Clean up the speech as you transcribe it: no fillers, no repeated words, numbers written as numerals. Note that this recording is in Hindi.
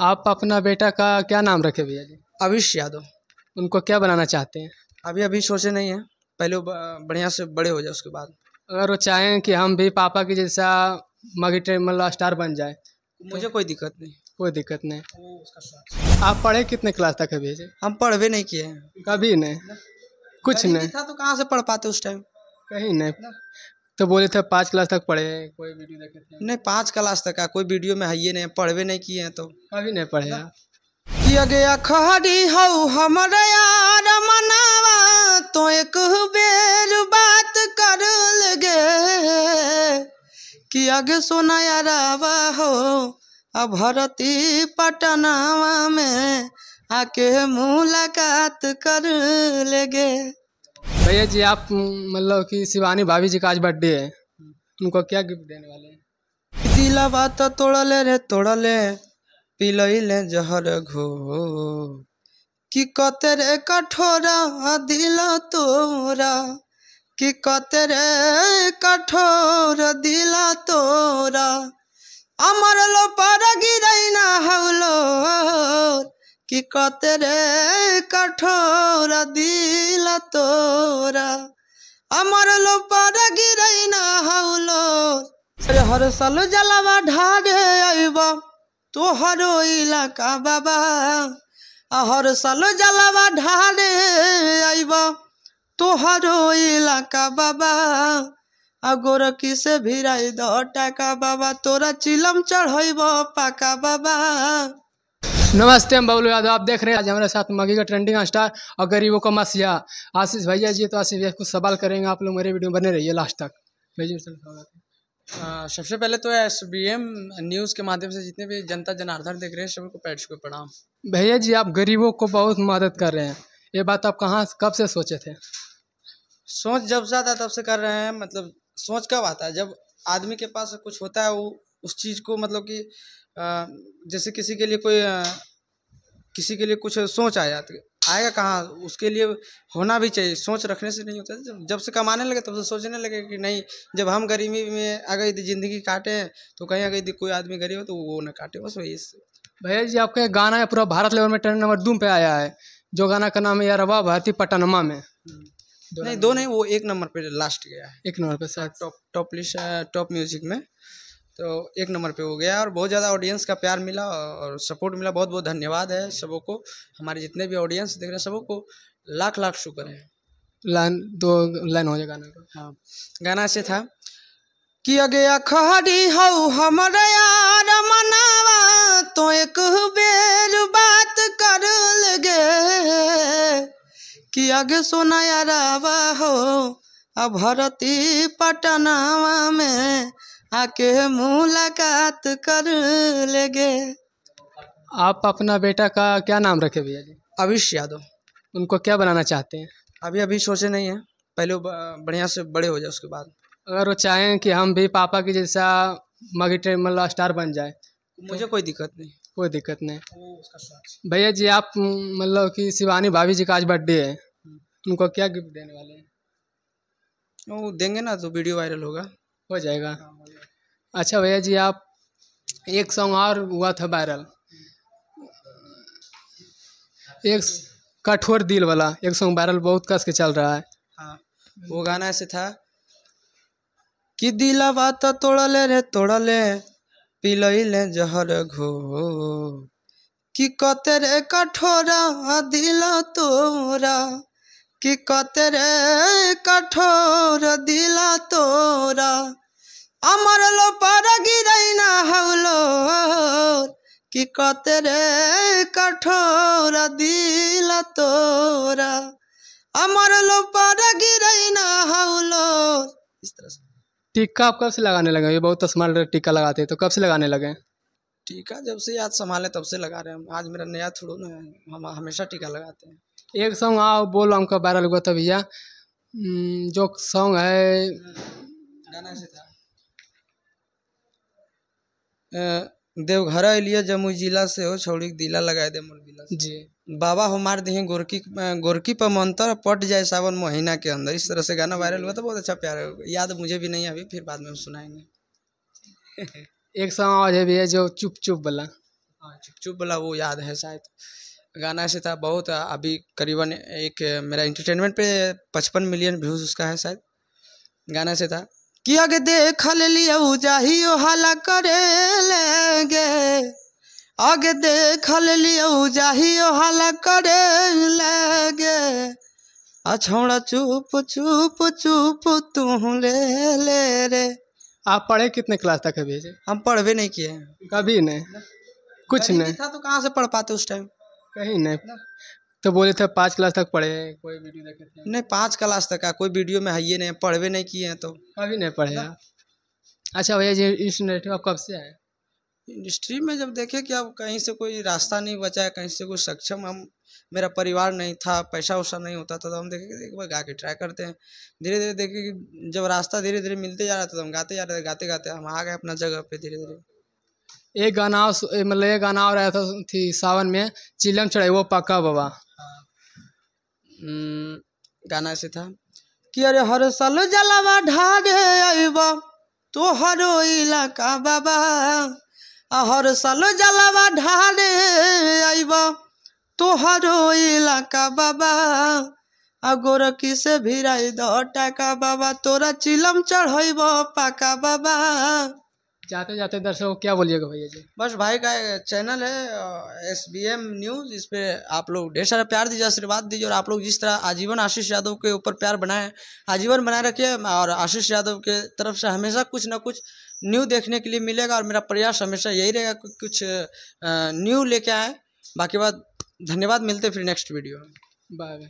आप अपना बेटा का क्या नाम रखे भैया जी? अविश यादव। उनको क्या बनाना चाहते हैं? अभी अभी सोचे नहीं है, पहले वो बढ़िया से बड़े हो जाए उसके बाद। अगर वो चाहें कि हम भी पापा की जैसा मतलब स्टार बन जाए, मुझे कोई दिक्कत नहीं। कोई दिक्कत नहीं। वो उसका शौक। आप पढ़े कितने क्लास तक है भैया जी? हम पढ़वे नहीं किए हैं। कभी नहीं, कुछ गरीबी नहीं, था तो कहाँ से पढ़ पाते उस टाइम। कहीं नहीं। तो बोले थे 5 क्लास तक पढ़े हैं, कोई वीडियो देखे थे? नहीं, 5 क्लास तक का कोई वीडियो में है ही नहीं, पढ़वे नहीं किए हैं तो। कभी नहीं पढ़े आप? किया गया खड़ी हऊ हमर यार मनावा तो एक बेर बात कर लगे कि आगे सोना यारावा हो अब भरती पटनावा में आके मुलाकात कर लेगे। भैया जी आप मतलब कि शिवानी भाभी जी का आज बर्थडे है, उनको क्या गिफ्ट देने वाले हैं? दिला बात तोड़ले रे तोड़ले पिलइले जहर घो कि कतरे कठोरा दिल तोरा कि कतरे कठोर दिल तोरा अमर लो पर गिरई ना हवलो कि कतरे कठोर दिल तोरा अमर लो पर गिरई ना हवलो। हर साल जलावा ढारे आइब तोहरो इलाका बाबा हर साल जलावा ढारे आइब तोहरो इलाका बाबा गोरखी से भिराई दो टाका बाबा तोरा चिलम चढ़ब पाका बाबा। नमस्ते, हम बबलू यादव। आप देख रहे हैं आज हमारे साथ मगी का ट्रेंडिंग स्टार और गरीबों का मसीहा आशीष भैया जी। तो आशीष भैया कुछ सवाल करेंगे, आप लोग मेरे वीडियो बने रहिए लास्ट तक। भैया जी सबसे पहले तो SBM न्यूज़ के माध्यम से जितने भी जनता जनार्दन देख रहे हैं सभी को पैर छू के प्रणाम। भैया जी आप गरीबों को बहुत मदद कर रहे हैं, ये बात आप कहाँ कब से सोचे थे? सोच जब से आता तब से कर रहे हैं। मतलब सोच कब आता है जब आदमी के पास कुछ होता है, वो उस चीज़ को मतलब कि जैसे किसी के लिए कोई किसी के लिए कुछ सोच आएगा कहाँ, उसके लिए होना भी चाहिए। सोच रखने से नहीं होता है। जब से कमाने लगे तब से सोचने लगे कि नहीं, जब हम गरीबी में अगर ज़िंदगी काटे तो कहीं अगर कोई आदमी गरीब हो तो वो ना काटे, बस वही। भैया जी आपका एक गाना है पूरा भारत लेवल में ट्रेंड नंबर 2 पे आया है, जो गाना का नाम है यारवा भारती पटनमा में। नहीं, 2 नहीं, वो 1 नंबर पे लास्ट गया है। 1 नंबर पे शायद टॉप लिस्ट टॉप म्यूजिक में तो 1 नंबर पे हो गया और बहुत ज़्यादा ऑडियंस का प्यार मिला और सपोर्ट मिला। बहुत बहुत धन्यवाद है सबों को, हमारे जितने भी ऑडियंस देख रहे हैं सबों को लाख लाख शुक्र है। लाइन 2 लाइन हो जाए गाना का। हाँ, गाना से था कि गया खड़ी हऊ हमर यार मनावा तो एक बेर बात कर लगे कि आगे सोना यारावा हो अब भरती पटनावा में आके मुलाकात कर लेगे। आप अपना बेटा का क्या नाम रखे भैया जी? अविश यादव। उनको क्या बनाना चाहते हैं? अभी अभी सोचे नहीं है, पहले वो बढ़िया से बड़े हो जाए उसके बाद। अगर वो चाहें कि हम भी पापा की जैसा मतलब स्टार बन जाए, मुझे कोई दिक्कत नहीं। कोई दिक्कत नहीं। वो उसका शौक। भैया जी आप मतलब कि शिवानी भाभी जी का आज बर्थडे है, उनको क्या गिफ्ट देने वाले हैं? वो देंगे ना तो वीडियो वायरल होगा। हो जाएगा। अच्छा भैया जी आप एक सॉन्ग और हुआ था वायरल, एक कठोर दिल वाला एक सॉन्ग वायरल बहुत कस के चल रहा है। हाँ, वो गाना ऐसे था कि दिला बात तोड़ले रे तोड़ले पिलइले जहर घो कि कतरे कठोरा दिल तोरा कि कतरे कठोर दिल तोरा अमर लो पर गिरई ना हवलो कि कतरे कठोर दिल तोरा अमर लो पर गिरई ना हवलो। इस तरह से। टीका आप कब से लगाने लगे? ये बहुत स्मार्ट टीका लगाते हैं, तो कब से लगाने लगे? टीका जब से याद संभाले तब से लगा रहे हैं। आज मेरा नया थोड़ा ना है, हम हमेशा टीका लगाते हैं। एक सॉन्ग आओ बोल हमका वायरल हुआ था भैया, जो सॉन्ग है गाना से था देवघर अलिया जमुई जिला से हो छौड़ी दिला लगाए दे मुरबिला जी। बाबा हो मार दी गोरकी पर मंतर पट जाए सावन महीना के अंदर। इस तरह से गाना वायरल हुआ था, बहुत अच्छा प्यार याद मुझे भी नहीं है अभी, फिर बाद में हम सुनाएंगे। एक सॉन्ग और है भैया जो चुप चुप वाला, हाँ चुप चुप वाला वो याद है शायद, गाना ऐसे था बहुत। अभी करीबन एक मेरा इंटरटेनमेंट पे 55 मिलियन व्यूज उसका है शायद। गाना से था कि आगे देख लिया जाहियो हाला करे लेंगे, आगे देख लिया जाहियो हाला करे लेंगे, अछौड़ा चुप चुप चुप तू ले ले रे। आप पढ़े कितने क्लास तक अभी जी? हम पढ़वे नहीं किए हैं, कभी नहीं, कुछ नहीं था तो कहाँ से पढ़ पाते उस टाइम। कहीं नहीं। तो बोले थे 5 क्लास तक पढ़े हैं, कोई वीडियो देखे थे? नहीं 5 क्लास तक का कोई वीडियो में है ये नहीं, पढ़वे नहीं किए हैं तो कभी नहीं पढ़े आप। अच्छा भैया जी, इस इंडस्ट्री में आप कब से आए? इंडस्ट्री में जब देखे कि अब कहीं से कोई रास्ता नहीं बचा है, कहीं से कोई सक्षम हम मेरा परिवार नहीं था, पैसा वैसा नहीं होता था, तो हम देखे कि एक बार गा के ट्राई करते हैं। धीरे धीरे देखे कि जब रास्ता धीरे धीरे मिलते जा रहा था तो हम गाते जा रहे थे, गाते गाते हम आ गए अपना जगह पे धीरे धीरे। एक गाना मतलब एक गाना और आया था थी सावन में, चिलम चढ़ाई वो पक्का बाबा। गाना ऐसे था कि अरे हर साल जलावा ढारे आइबा तोहरो इलाका बाबा, हर साल जलावा ढारे आइबा तोहरो इलाका बाबा, गोरखी से भिराई दो टाका बाबा, तोरा चिलम चढ़ब पाका बाबा। जाते जाते दर्शकों को क्या बोलिएगा भैया जी? बस भाई का चैनल है SBM न्यूज़, इस पे आप लोग ढेर सारा प्यार दीजिए, आशीर्वाद दीजिए, और आप लोग जिस तरह आजीवन आशीष यादव के ऊपर प्यार बनाए आजीवन बनाए रखिए, और आशीष यादव के तरफ से हमेशा कुछ ना कुछ न्यू देखने के लिए मिलेगा, और मेरा प्रयास हमेशा यही रहेगा कि कुछ न्यू लेके आए। बाकी बात धन्यवाद, मिलते फिर नेक्स्ट वीडियो में। Bye bye.